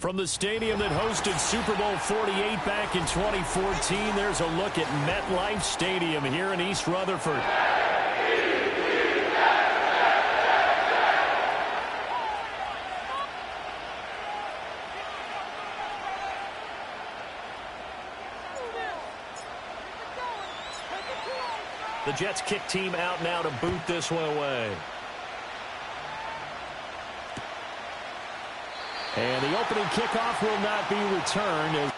From the stadium that hosted Super Bowl 48 back in 2014, there's a look at MetLife Stadium here in East Rutherford. The Jets kick team out now to boot this one away. And the opening kickoff will not be returned.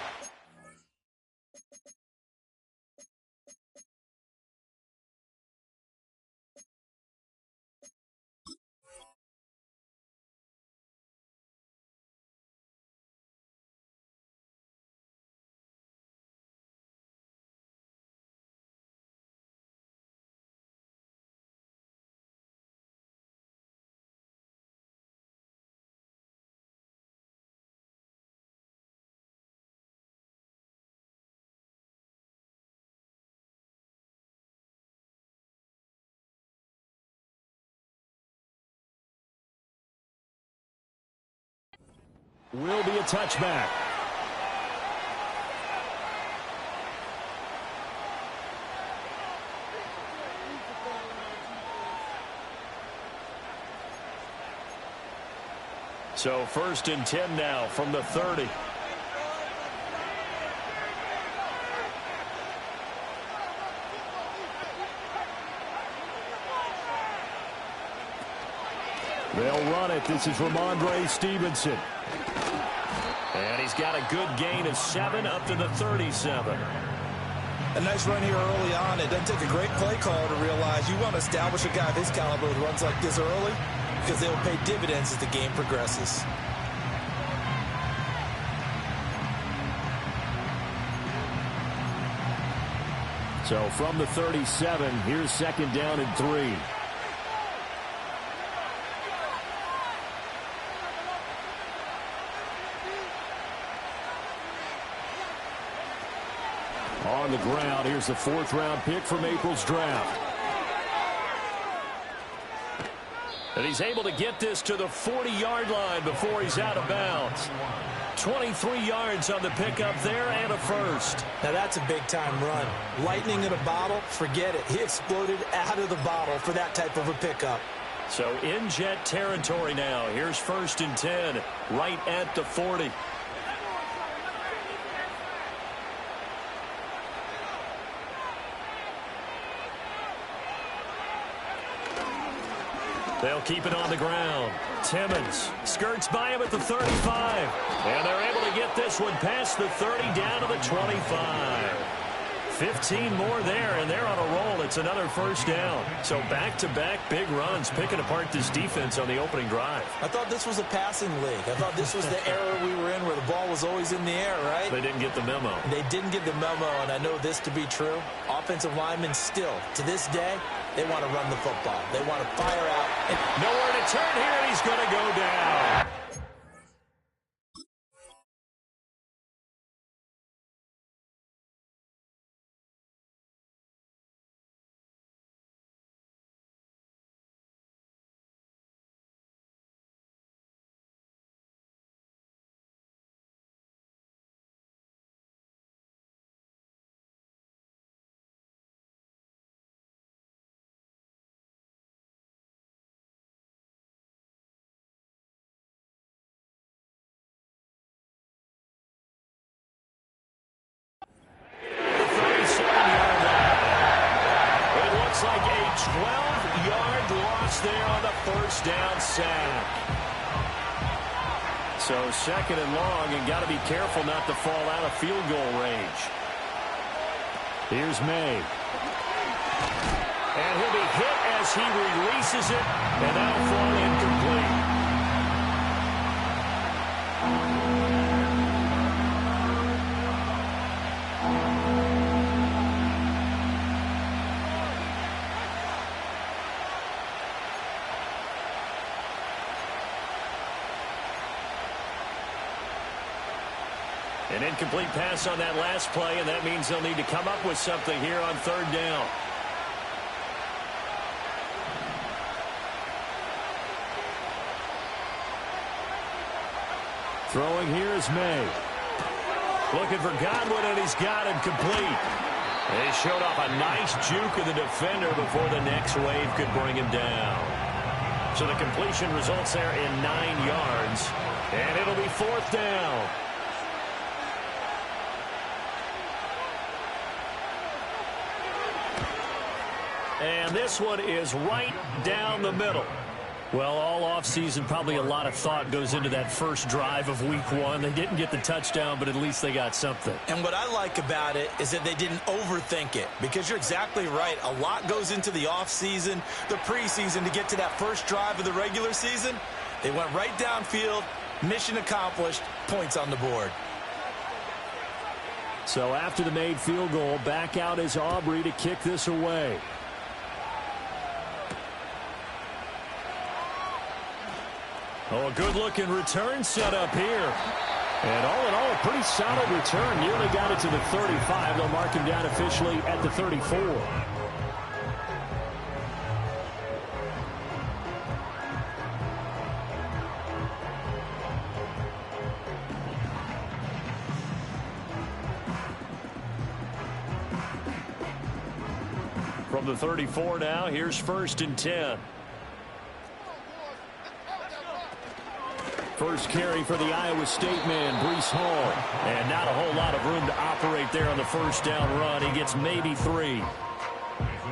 Will be a touchback. So 1st and 10 now from the 30. They'll run it. This is Ramondre Stevenson. And he's got a good gain of 7 up to the 37. A nice run here early on. It doesn't take a great play caller to realize you want to establish a guy of his caliber with runs like this early because they'll pay dividends as the game progresses. So from the 37, here's 2nd down and 3. On the ground, here's the 4th-round pick from April's draft. And he's able to get this to the 40-yard line before he's out of bounds. 23 yards on the pickup there and a first. Now that's a big-time run. Lightning in a bottle, forget it. He exploded out of the bottle for that type of a pickup. So in Jet territory now. Here's 1st and 10, right at the 40. They'll keep it on the ground. Timmons skirts by him at the 35. And they're able to get this one past the 30 down to the 25. 15 more there, and they're on a roll. It's another 1st down. So back-to-back big runs, picking apart this defense on the opening drive. I thought this was a passing league. I thought this was the era we were in where the ball was always in the air, right? They didn't get the memo. They didn't get the memo, and I know this to be true. Offensive linemen still, to this day, they want to run the football. They want to fire out. Nowhere to turn here, and he's going to go down. Like a 12-yard loss there on the 1st down sack. So 2nd and long, and got to be careful not to fall out of field goal range. Here's May. And he'll be hit as he releases it, and that'll fall incomplete. An incomplete pass on that last play, and that means they'll need to come up with something here on 3rd down. Throwing here is May. Looking for Godwin, and he's got him complete. They showed off a nice juke of the defender before the next wave could bring him down. So the completion results there in 9 yards, and it'll be 4th down. And this one is right down the middle. Well, all offseason, probably a lot of thought goes into that first drive of week 1. They didn't get the touchdown, but at least they got something. And what I like about it is that they didn't overthink it, because you're exactly right. A lot goes into the offseason, the preseason, to get to that first drive of the regular season. They went right downfield, mission accomplished, points on the board. So after the made field goal, back out is Aubrey to kick this away. Oh, a good-looking return set up here. And all in all, a pretty solid return. Nearly got it to the 35. They'll mark him down officially at the 34. From the 34 now, here's 1st and 10. First carry for the Iowa State man, Breece Hall. And not a whole lot of room to operate there on the first down run. He gets maybe 3.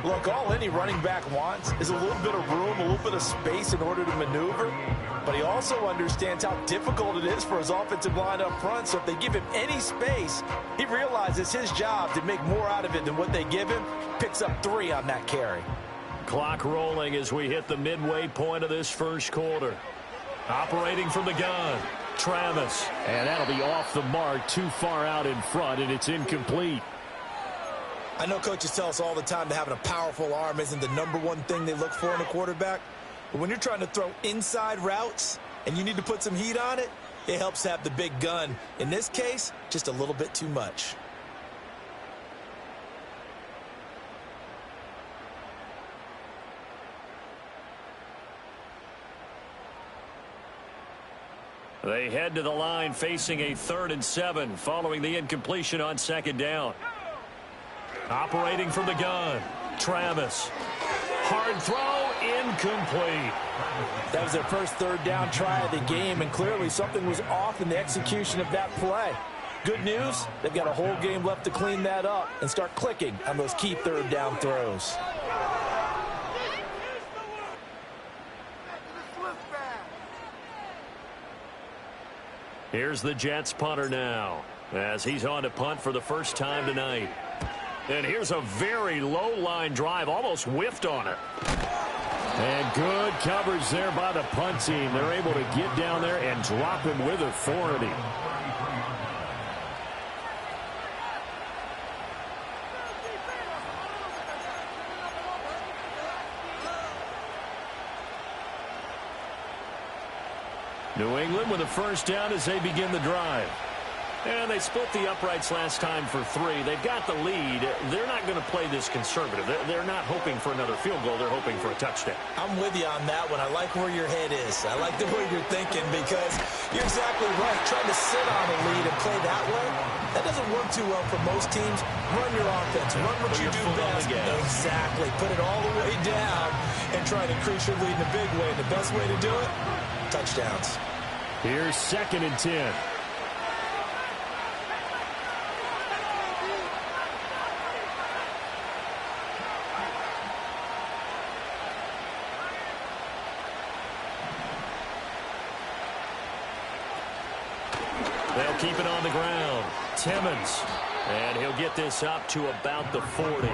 Look, all any running back wants is a little bit of room, a little bit of space in order to maneuver. But he also understands how difficult it is for his offensive line up front. So if they give him any space, he realizes his job to make more out of it than what they give him. Picks up 3 on that carry. Clock rolling as we hit the midway point of this first quarter. Operating from the gun, Travis. And that'll be off the mark, too far out in front, and it's incomplete. I know coaches tell us all the time that having a powerful arm isn't the #1 thing they look for in a quarterback. But when you're trying to throw inside routes and you need to put some heat on it, it helps to have the big gun. In this case, just a little bit too much. They head to the line facing a 3rd and 7 following the incompletion on 2nd down. Operating from the gun, Travis. Hard throw, incomplete. That was their first 3rd down try of the game, and clearly something was off in the execution of that play. Good news, they've got a whole game left to clean that up and start clicking on those key 3rd down throws. Here's the Jets punter now as he's on to punt for the first time tonight. And here's a very low line drive, almost whiffed on it. And good coverage there by the punt team. They're able to get down there and drop him with authority. New England with a first down as they begin the drive. And they split the uprights last time for 3. They've got the lead. They're not going to play this conservative. They're not hoping for another field goal. They're hoping for a touchdown. I'm with you on that one. I like where your head is. I like the way you're thinking, because you're exactly right. Trying to sit on a lead and play that way, that doesn't work too well for most teams. Run your offense. Run what you do best. Exactly. Put it all the way down and try to increase your lead in a big way. The best way to do it, touchdowns. Here's 2nd and 10. They'll keep it on the ground. Timmons. And he'll get this up to about the 40.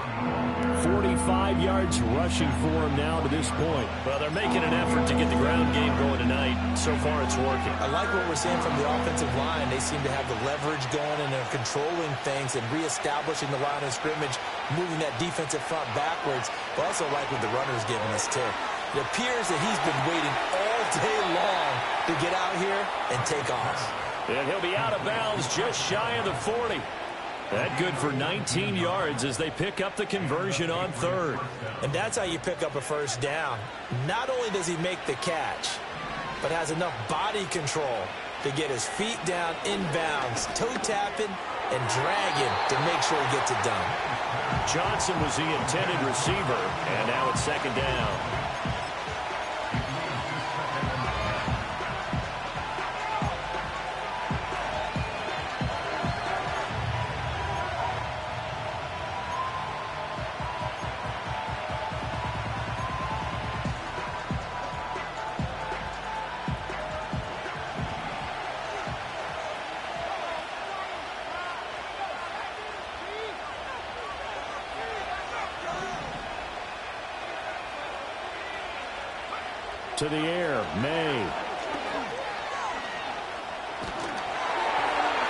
45 yards rushing for him now to this point. Well, they're making an effort to get the ground game going tonight. So far, it's working. I like what we're seeing from the offensive line. They seem to have the leverage going, and they're controlling things and reestablishing the line of scrimmage, moving that defensive front backwards. But also like what the runner's giving us, too. It appears that he's been waiting all day long to get out here and take off. And he'll be out of bounds just shy of the 40. That good for 19 yards as they pick up the conversion on 3rd. And that's how you pick up a first down. Not only does he make the catch, but has enough body control to get his feet down inbounds, toe tapping, and dragging to make sure he gets it done. Johnson was the intended receiver, and now it's second down. To the air, May.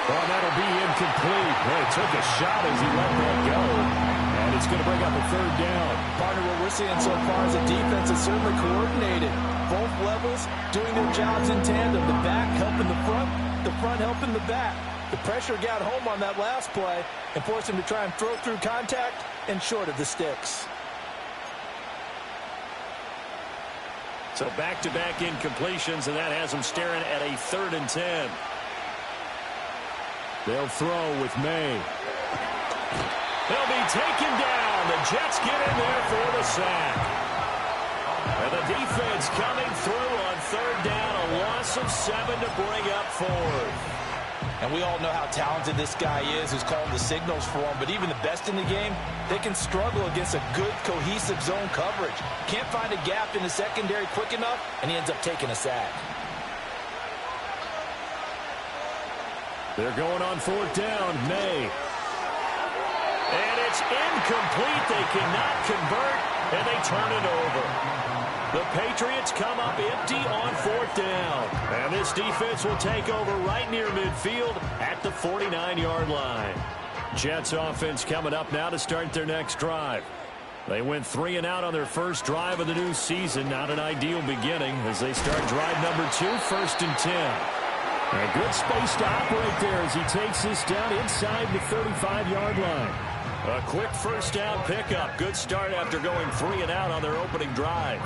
Well, that'll be incomplete. Well, he took a shot as he let that go. And it's going to bring up a third down. Partner, what we're seeing so far is the defense is certainly coordinated. Both levels doing their jobs in tandem. The back helping the front helping the back. The pressure got home on that last play and forced him to try and throw through contact and short of the sticks. So back-to-back incompletions, and that has them staring at a 3rd and 10. They'll throw with May. They'll be taken down. The Jets get in there for the sack. And the defense coming through on 3rd down, a loss of 7 to bring up 4th. And we all know how talented this guy is who's calling the signals for him. But even the best in the game, they can struggle against a good, cohesive zone coverage. Can't find a gap in the secondary quick enough, and he ends up taking a sack. They're going on 4th down. May. And it's incomplete. They cannot convert, and they turn it over. The Patriots come up empty on 4th down. And this defense will take over right near midfield at the 49-yard line. Jets offense coming up now to start their next drive. They went 3 and out on their first drive of the new season. Not an ideal beginning as they start drive number 2, 1st and 10. A good space to operate there as he takes this down inside the 35-yard line. A quick first down pickup. Good start after going 3 and out on their opening drive.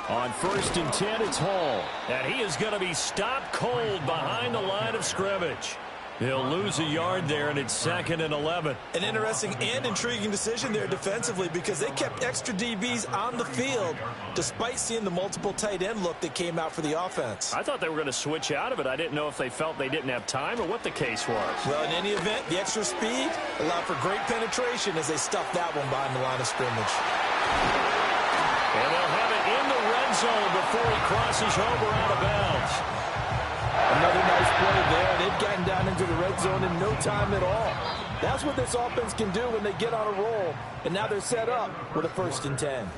On 1st and 10, it's Hall. And he is going to be stopped cold behind the line of scrimmage. He'll lose a yard there, and it's 2nd and 11. An interesting and intriguing decision there defensively because they kept extra DBs on the field despite seeing the multiple tight end look that came out for the offense. I thought they were going to switch out of it. I didn't know if they felt they didn't have time or what the case was. Well, in any event, the extra speed allowed for great penetration as they stuffed that one behind the line of scrimmage. And they'll have it in the red zone before he crosses over out of bounds. Another nice play there. They've gotten down into the red zone in no time at all. That's what this offense can do when they get on a roll. And now they're set up with a 1st and 10.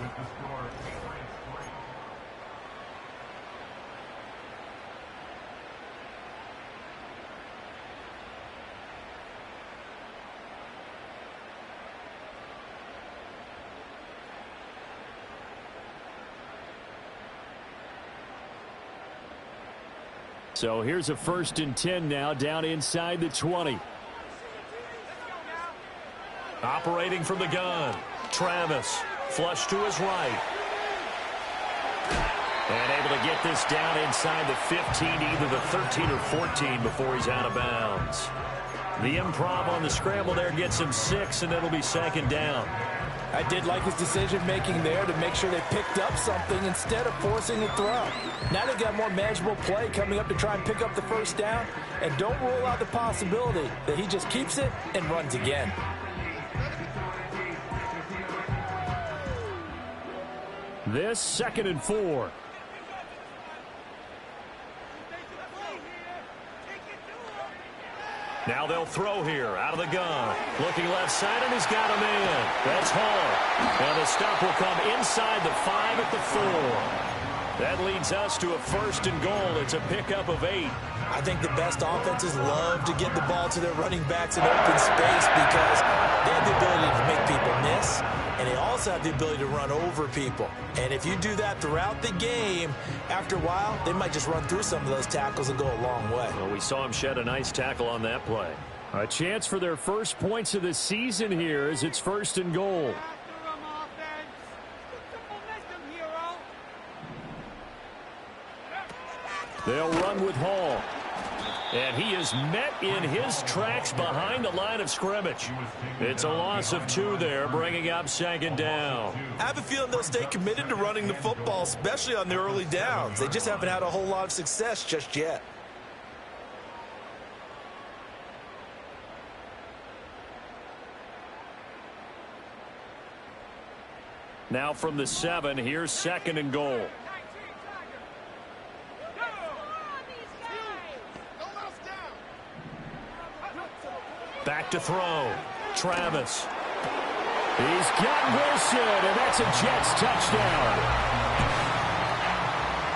So here's a 1st and 10 now down inside the 20. Operating from the gun. Travis flush to his right. And able to get this down inside the 15, either the 13 or 14 before he's out of bounds. The improv on the scramble there gets him 6, and it'll be 2nd down. I did like his decision-making there to make sure they picked up something instead of forcing a throw. Now they've got more manageable play coming up to try and pick up the 1st down, and don't rule out the possibility that he just keeps it and runs again. This 2nd and 4. Now they'll throw here out of the gun. Looking left side, and he's got a man. That's Hall. And the stop will come inside the 5 at the 4. That leads us to a 1st and goal. It's a pickup of 8. I think the best offenses love to get the ball to their running backs in open space because they have the ability to make people miss, and they also have the ability to run over people. And if you do that throughout the game, after a while, they might just run through some of those tackles and go a long way. Well, we saw him shed a nice tackle on that play. A chance for their first points of the season here as it's 1st and goal. They'll run with Hall. And he is met in his tracks behind the line of scrimmage. It's a loss of 2 there, bringing up second down. I have a feeling they'll stay committed to running the football, especially on the early downs. They just haven't had a whole lot of success just yet. Now from the 7, here's second and goal. Back to throw. Travis. He's got Wilson, and that's a Jets touchdown.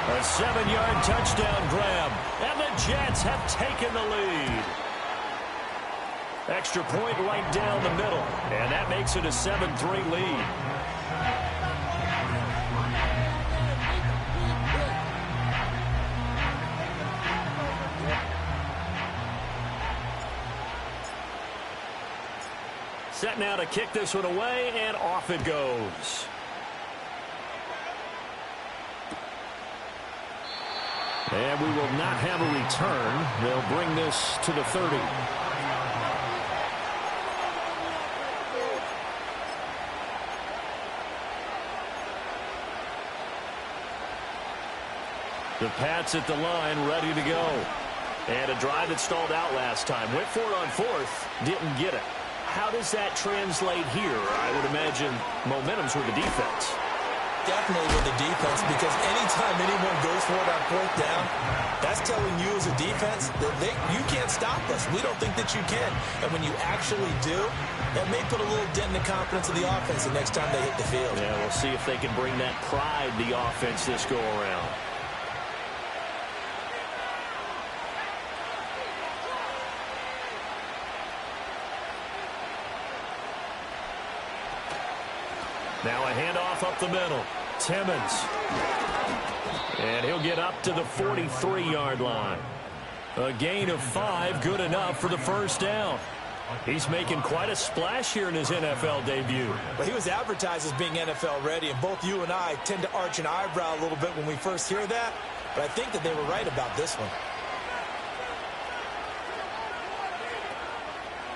A 7-yard touchdown grab, and the Jets have taken the lead. Extra point right down the middle, and that makes it a 7-3 lead. Set now to kick this one away, and off it goes. And we will not have a return. They'll bring this to the 30. The Pats at the line, ready to go. And a drive that stalled out last time. Went for it on 4th, didn't get it. How does that translate here? I would imagine momentum's with the defense. Definitely with the defense, because anytime anyone goes for it on 4th down, that's telling you as a defense that you can't stop us. We don't think that you can. And when you actually do, that may put a little dent in the confidence of the offense the next time they hit the field. Yeah, we'll see if they can bring that pride the offense this go around. Now a handoff up the middle. Timmons. And he'll get up to the 43-yard line. A gain of 5, good enough for the first down. He's making quite a splash here in his NFL debut. Well, he was advertised as being NFL ready, and both you and I tend to arch an eyebrow a little bit when we first hear that, but I think that they were right about this one.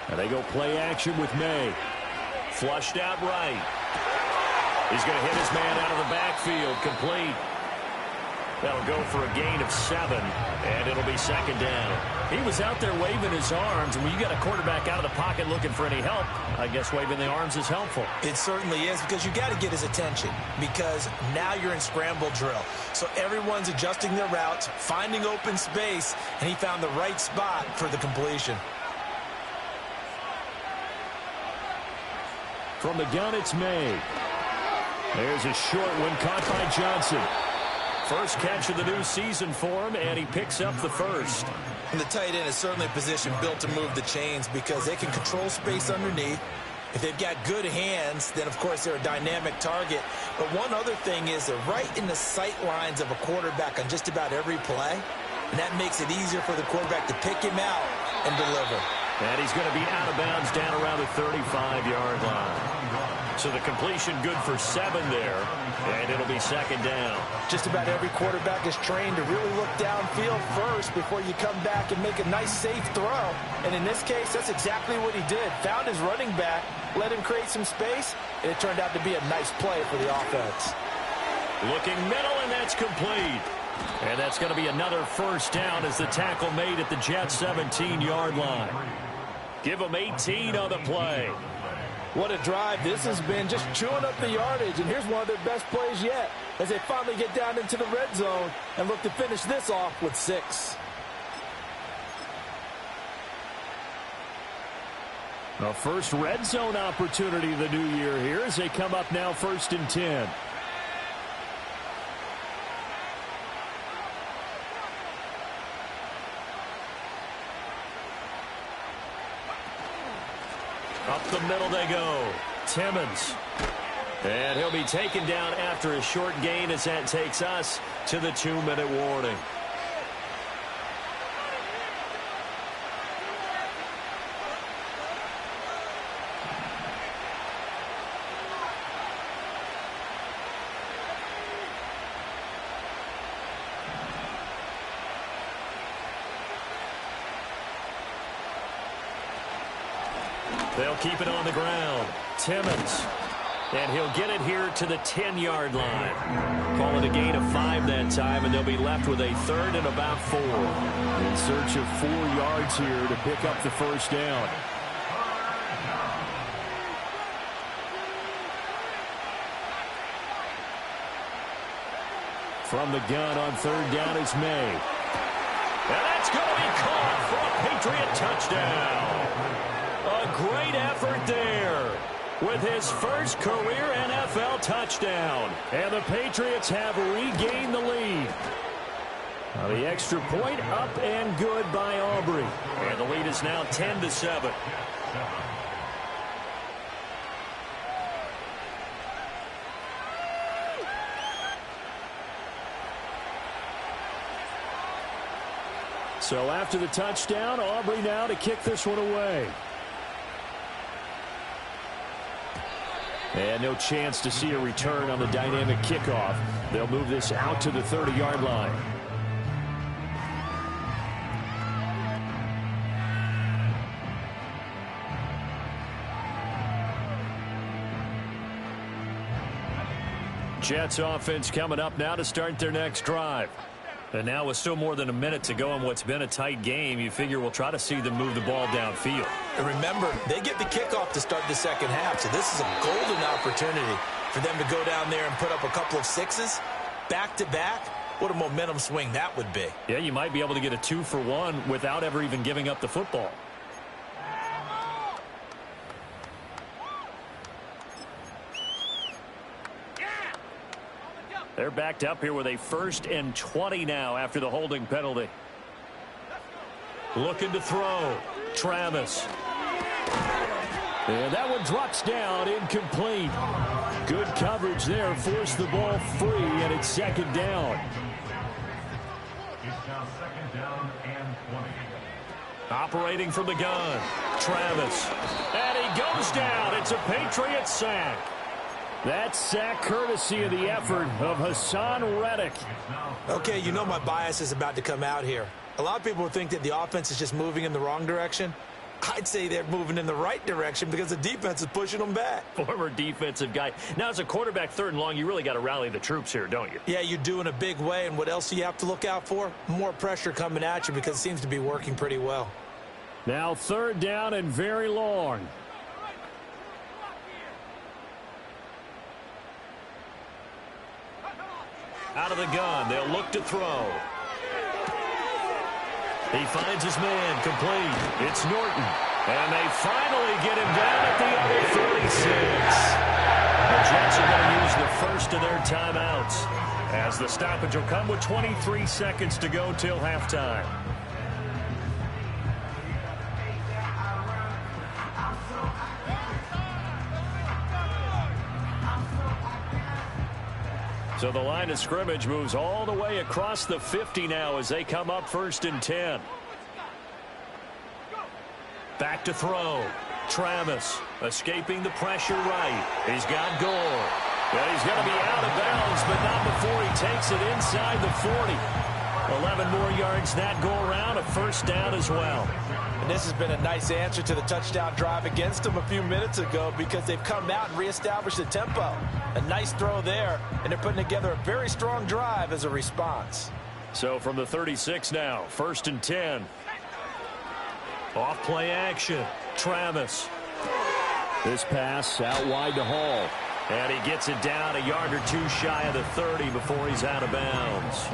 And they go play action with May. Flushed out right. He's going to hit his man out of the backfield, complete. That'll go for a gain of 7, and it'll be second down. He was out there waving his arms, and when you got a quarterback out of the pocket looking for any help, I guess waving the arms is helpful. It certainly is, because you got to get his attention, because now you're in scramble drill. So everyone's adjusting their routes, finding open space, and he found the right spot for the completion. From the gun, it's May. There's a short one caught by Johnson. First catch of the new season for him, and he picks up the first. And the tight end is certainly a position built to move the chains because they can control space underneath. If they've got good hands, then, of course, they're a dynamic target. But one other thing is they're right in the sight lines of a quarterback on just about every play, and that makes it easier for the quarterback to pick him out and deliver. And he's going to be out of bounds down around the 35-yard line. So the completion good for 7 there, and it'll be second down. Just about every quarterback is trained to really look downfield first before you come back and make a nice, safe throw. And in this case, that's exactly what he did. Found his running back, let him create some space, and it turned out to be a nice play for the offense. Looking middle, and that's complete. And that's going to be another first down as the tackle made at the Jets' 17-yard line. Give them 18 on the play. What a drive this has been, just chewing up the yardage. And here's one of their best plays yet as they finally get down into the red zone and look to finish this off with 6. A first red zone opportunity the new year here as they come up now 1st and 10. Up the middle they go. Timmons. And he'll be taken down after a short gain as that takes us to the 2-minute warning. They'll keep it on the ground. Timmons. And he'll get it here to the 10-yard line. Call it a gain of 5 that time, and they'll be left with a 3rd and about 4. In search of 4 yards here to pick up the first down. From the gun on 3rd down is May. And that's going to be caught for a Patriot touchdown. A great effort there with his first career NFL touchdown. And the Patriots have regained the lead. Now the extra point up and good by Aubrey. And the lead is now 10-7. So after the touchdown, Aubrey now to kick this one away. And no chance to see a return on the dynamic kickoff. They'll move this out to the 30-yard line. Jets offense coming up now to start their next drive. And now with still more than a minute to go in what's been a tight game, you figure we'll try to see them move the ball downfield. And remember, they get the kickoff to start the second half, so this is a golden opportunity for them to go down there and put up a couple of 6s back-to-back. What a momentum swing that would be. Yeah, you might be able to get a 2-for-1 without ever even giving up the football. They're backed up here with a 1st and 20 now after the holding penalty. Looking to throw. Travis. And that one drops down, incomplete. Good coverage there, forced the ball free, and it's 2nd down. It's now 2nd down and 20. Operating from the gun. Travis. And he goes down. It's a Patriot sack. That sack courtesy of the effort of Hassan Reddick. Okay, you know my bias is about to come out here. A lot of people would think that the offense is just moving in the wrong direction. I'd say they're moving in the right direction because the defense is pushing them back. Former defensive guy. Now, as a quarterback 3rd and long, you really got to rally the troops here, don't you? Yeah, you do in a big way. And what else do you have to look out for? More pressure coming at you because it seems to be working pretty well. Now 3rd down and very long. Out of the gun, they'll look to throw. He finds his man, complete. It's Norton. And they finally get him down at the other 36. The Jets are going to use the first of their timeouts, as the stoppage will come with 23 seconds to go till halftime. So the line of scrimmage moves all the way across the 50 now as they come up 1st and 10. Back to throw. Travis escaping the pressure right. He's got Gore. And he's going to be out of bounds, but not before he takes it inside the 40. 11 more yards that go around, a 1st down as well. And this has been a nice answer to the touchdown drive against them a few minutes ago because they've come out and reestablished the tempo. A nice throw there, and they're putting together a very strong drive as a response. So from the 36 now, 1st and 10. Off play action. Travis. This pass out wide to Hall. And he gets it down a yard or 2 shy of the 30 before he's out of bounds.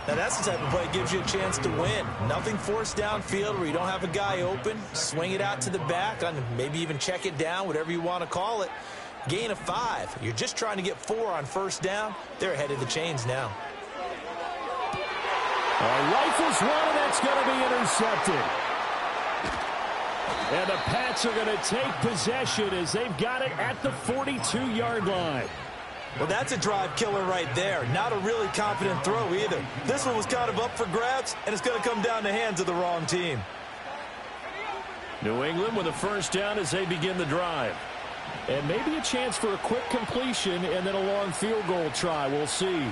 Now, that's the type of play that gives you a chance to win. Nothing forced downfield where you don't have a guy open. Swing it out to the back, and maybe even check it down, whatever you want to call it. Gain of 5. You're just trying to get 4 on 1st down. They're ahead of the chains now. Rifles one, and that's going to be intercepted. And the Pats are going to take possession as they've got it at the 42-yard line. Well, that's a drive killer right there. Not a really confident throw either. This one was kind of up for grabs, and it's going to come down the hands of the wrong team. New England with a 1st down as they begin the drive. And maybe a chance for a quick completion and then a long field goal try. We'll see.